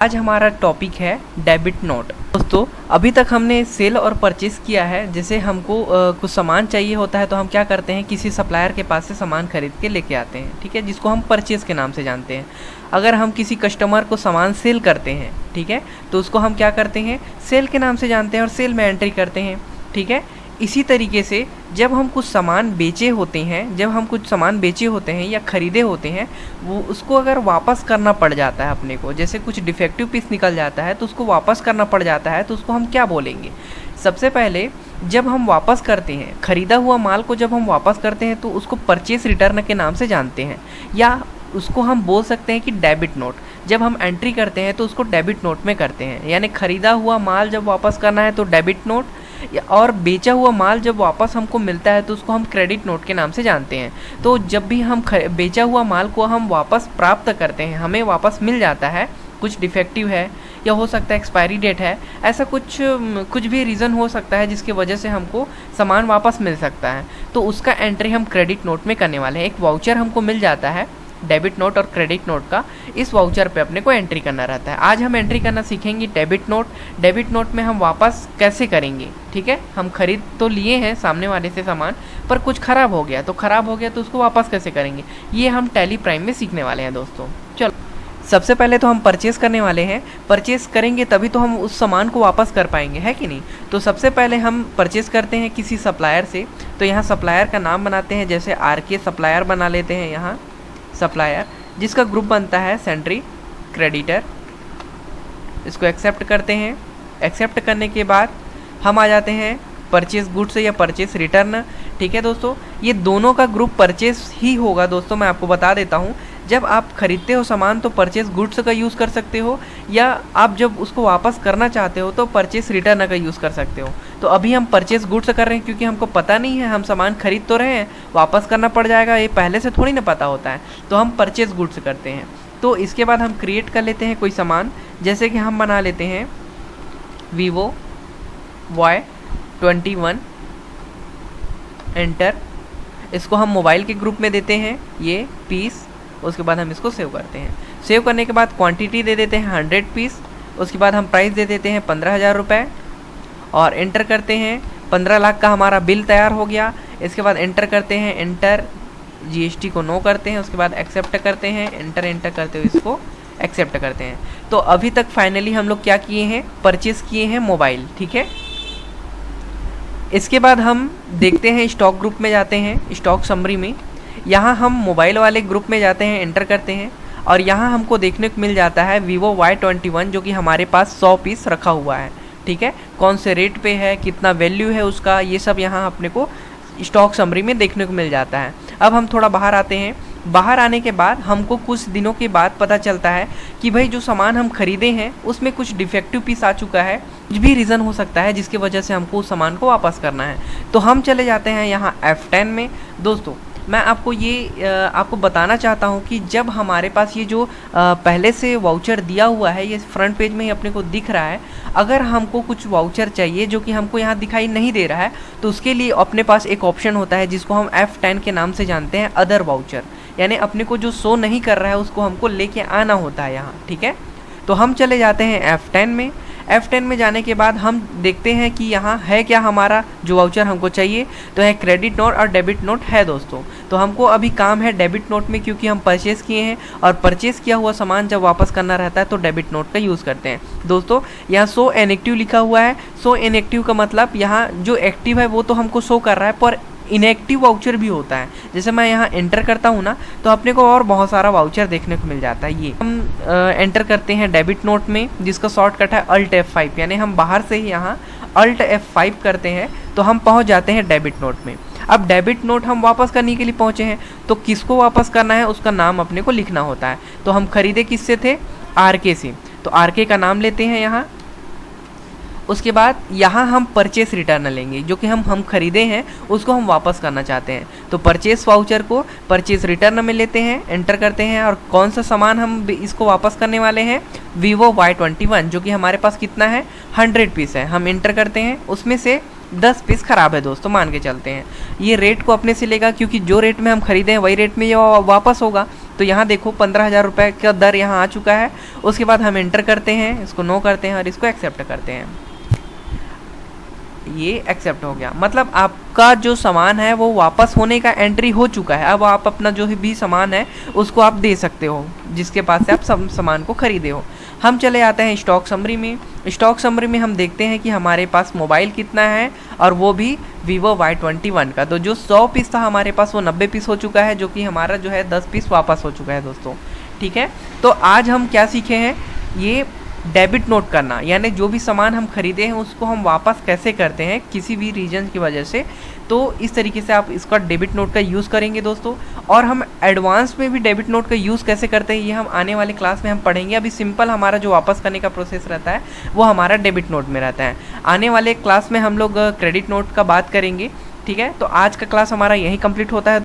आज हमारा टॉपिक है डेबिट नोट। दोस्तों अभी तक हमने सेल और परचेस किया है। जैसे हमको कुछ सामान चाहिए होता है तो हम क्या करते हैं, किसी सप्लायर के पास से सामान खरीद के लेके आते हैं, ठीक है, जिसको हम परचेस के नाम से जानते हैं। अगर हम किसी कस्टमर को सामान सेल करते हैं, ठीक है, तो उसको हम क्या करते हैं, सेल के नाम से जानते हैं और सेल में एंट्री करते हैं, ठीक है। इसी तरीके से जब हम कुछ सामान बेचे होते हैं या ख़रीदे होते हैं, वो उसको अगर वापस करना पड़ जाता है अपने को, जैसे कुछ डिफेक्टिव पीस निकल जाता है तो उसको वापस करना पड़ जाता है, तो उसको हम क्या बोलेंगे। सबसे पहले जब हम वापस करते हैं ख़रीदा हुआ माल को, जब हम वापस करते हैं तो उसको परचेस रिटर्न के नाम से जानते हैं, या उसको हम बोल सकते हैं कि डेबिट नोट। जब हम एंट्री करते हैं तो उसको डेबिट नोट में करते हैं, यानी ख़रीदा हुआ माल जब वापस करना है तो डेबिट नोट, और बेचा हुआ माल जब वापस हमको मिलता है तो उसको हम क्रेडिट नोट के नाम से जानते हैं। तो जब भी हम बेचा हुआ माल को हम वापस प्राप्त करते हैं, हमें वापस मिल जाता है, कुछ डिफेक्टिव है या हो सकता है एक्सपायरी डेट है, ऐसा कुछ भी रीज़न हो सकता है जिसकी वजह से हमको सामान वापस मिल सकता है, तो उसका एंट्री हम क्रेडिट नोट में करने वाले हैं। एक वाउचर हमको मिल जाता है डेबिट नोट और क्रेडिट नोट का, इस वाउचर पे अपने को एंट्री करना रहता है। आज हम एंट्री करना सीखेंगे डेबिट नोट। डेबिट नोट में हम वापस कैसे करेंगे, ठीक है। हम खरीद तो लिए हैं सामने वाले से सामान, पर कुछ ख़राब हो गया तो उसको वापस कैसे करेंगे, ये हम टैली प्राइम में सीखने वाले हैं दोस्तों। चलो सबसे पहले तो हम परचेस करने वाले हैं। परचेस करेंगे तभी तो हम उस सामान को वापस कर पाएंगे, है कि नहीं। तो सबसे पहले हम परचेस करते हैं किसी सप्लायर से, तो यहाँ सप्लायर का नाम बनाते हैं, जैसे RK सप्लायर बना लेते हैं यहाँ सप्लायर, जिसका ग्रुप बनता है सेंट्री क्रेडिटर। इसको एक्सेप्ट करते हैं। एक्सेप्ट करने के बाद हम आ जाते हैं परचेस गुड्स या परचेस रिटर्न, ठीक है दोस्तों। ये दोनों का ग्रुप परचेस ही होगा दोस्तों, मैं आपको बता देता हूँ। जब आप खरीदते हो सामान तो परचेस गुड्स का यूज़ कर सकते हो, या आप जब उसको वापस करना चाहते हो तो परचेस रिटर्न का यूज़ कर सकते हो। तो अभी हम परचेस गुड्स कर रहे हैं क्योंकि हमको पता नहीं है, हम सामान खरीद तो रहे हैं, वापस करना पड़ जाएगा, ये पहले से थोड़ी ना पता होता है, तो हम परचेस गुड्स करते हैं। तो इसके बाद हम क्रिएट कर लेते हैं कोई सामान, जैसे कि हम बना लेते हैं Vivo Y21 एंटर। इसको हम मोबाइल के ग्रुप में देते हैं ये पीस। उसके बाद हम इसको सेव करते हैं। सेव करने के बाद क्वांटिटी दे देते हैं 100 पीस। उसके बाद हम प्राइस दे देते हैं 15,000 रुपये और एंटर करते हैं। 15 लाख का हमारा बिल तैयार हो गया। इसके बाद एंटर करते हैं, एंटर GST को नो करते हैं। उसके बाद एक्सेप्ट करते हैं, एंटर करते हुए इसको एक्सेप्ट करते हैं। तो अभी तक फाइनली हम लोग क्या किए हैं, परचेस किए हैं मोबाइल, ठीक है। इसके बाद हम देखते हैं स्टॉक ग्रुप में जाते हैं, स्टॉक समरी में। यहाँ हम मोबाइल वाले ग्रुप में जाते हैं, एंटर करते हैं और यहाँ हमको देखने को मिल जाता है Vivo Y21, जो कि हमारे पास 100 पीस रखा हुआ है, ठीक है। कौन से रेट पे है, कितना वैल्यू है उसका, ये सब यहाँ अपने को स्टॉक समरी में देखने को मिल जाता है। अब हम थोड़ा बाहर आते हैं। बाहर आने के बाद हमको कुछ दिनों के बाद पता चलता है कि भाई जो सामान हम खरीदे हैं उसमें कुछ डिफेक्टिव पीस आ चुका है। कुछ भी रीज़न हो सकता है जिसकी वजह से हमको उस सामान को वापस करना है। तो हम चले जाते हैं यहाँ F10 में। दोस्तों मैं आपको बताना चाहता हूँ कि जब हमारे पास ये जो पहले से वाउचर दिया हुआ है, ये फ्रंट पेज में ही अपने को दिख रहा है। अगर हमको कुछ वाउचर चाहिए जो कि हमको यहाँ दिखाई नहीं दे रहा है, तो उसके लिए अपने पास एक ऑप्शन होता है जिसको हम F10 के नाम से जानते हैं, अदर वाउचर। यानी अपने को जो शो नहीं कर रहा है उसको हमको लेके आना होता है यहाँ, ठीक है। तो हम चले जाते हैं F10 में। F10 में जाने के बाद हम देखते हैं कि यहाँ है क्या हमारा जो वाउचर हमको चाहिए, तो है क्रेडिट नोट और डेबिट नोट है दोस्तों। तो हमको अभी काम है डेबिट नोट में, क्योंकि हम परचेस किए हैं और परचेस किया हुआ सामान जब वापस करना रहता है तो डेबिट नोट का यूज़ करते हैं दोस्तों। यहाँ शो इनएक्टिव लिखा हुआ है। शो इनएक्टिव का मतलब यहाँ जो एक्टिव है वो तो हमको शो कर रहा है, पर इनएक्टिव वाउचर भी होता है। जैसे मैं यहाँ एंटर करता हूँ ना, तो अपने को और बहुत सारा वाउचर देखने को मिल जाता है। ये हम एंटर करते हैं डेबिट नोट में, जिसका शॉर्टकट है Alt F5, यानी हम बाहर से ही यहाँ Alt F5 करते हैं तो हम पहुँच जाते हैं डेबिट नोट में। अब डेबिट नोट हम वापस करने के लिए पहुँचे हैं, तो किसको वापस करना है उसका नाम अपने को लिखना होता है। तो हम खरीदे किससे थे, RK से, तो RK का नाम लेते हैं यहाँ। उसके बाद यहाँ हम परचेस रिटर्न लेंगे, जो कि हम खरीदे हैं उसको हम वापस करना चाहते हैं। तो परचेस वाउचर को परचेस रिटर्न में लेते हैं, एंटर करते हैं और कौन सा सामान हम इसको वापस करने वाले हैं, Vivo Y21, जो कि हमारे पास कितना है, 100 पीस है। हम एंटर करते हैं, उसमें से 10 पीस ख़राब है दोस्तों, मान के चलते हैं। ये रेट को अपने से लेगा, क्योंकि जो रेट में हम खरीदे हैं वही रेट में ये वापस होगा। तो यहाँ देखो 15,000 रुपये का दर यहाँ आ चुका है। उसके बाद हम एंटर करते हैं, इसको नो करते हैं और इसको एक्सेप्ट करते हैं। ये एक्सेप्ट हो गया, मतलब आपका जो सामान है वो वापस होने का एंट्री हो चुका है। अब आप अपना जो भी सामान है उसको आप दे सकते हो जिसके पास से आप सामान को खरीदे हो। हम चले आते हैं स्टॉक समरी में। स्टॉक समरी में हम देखते हैं कि हमारे पास मोबाइल कितना है, और वो भी Vivo Y21 का। तो जो 100 पीस था हमारे पास वो 90 पीस हो चुका है, जो कि हमारा जो है 10 पीस वापस हो चुका है दोस्तों। ठीक है, तो आज हम क्या सीखे हैं, ये डेबिट नोट करना, यानी जो भी सामान हम खरीदे हैं उसको हम वापस कैसे करते हैं किसी भी रीजन की वजह से। तो इस तरीके से आप इसका डेबिट नोट का यूज़ करेंगे दोस्तों। और हम एडवांस में भी डेबिट नोट का यूज़ कैसे करते हैं ये हम आने वाले क्लास में हम पढ़ेंगे। अभी सिंपल हमारा जो वापस करने का प्रोसेस रहता है वो हमारा डेबिट नोट में रहता है। आने वाले क्लास में हम लोग क्रेडिट नोट का बात करेंगे। ठीक है, तो आज का क्लास हमारा यहीं कंप्लीट होता है।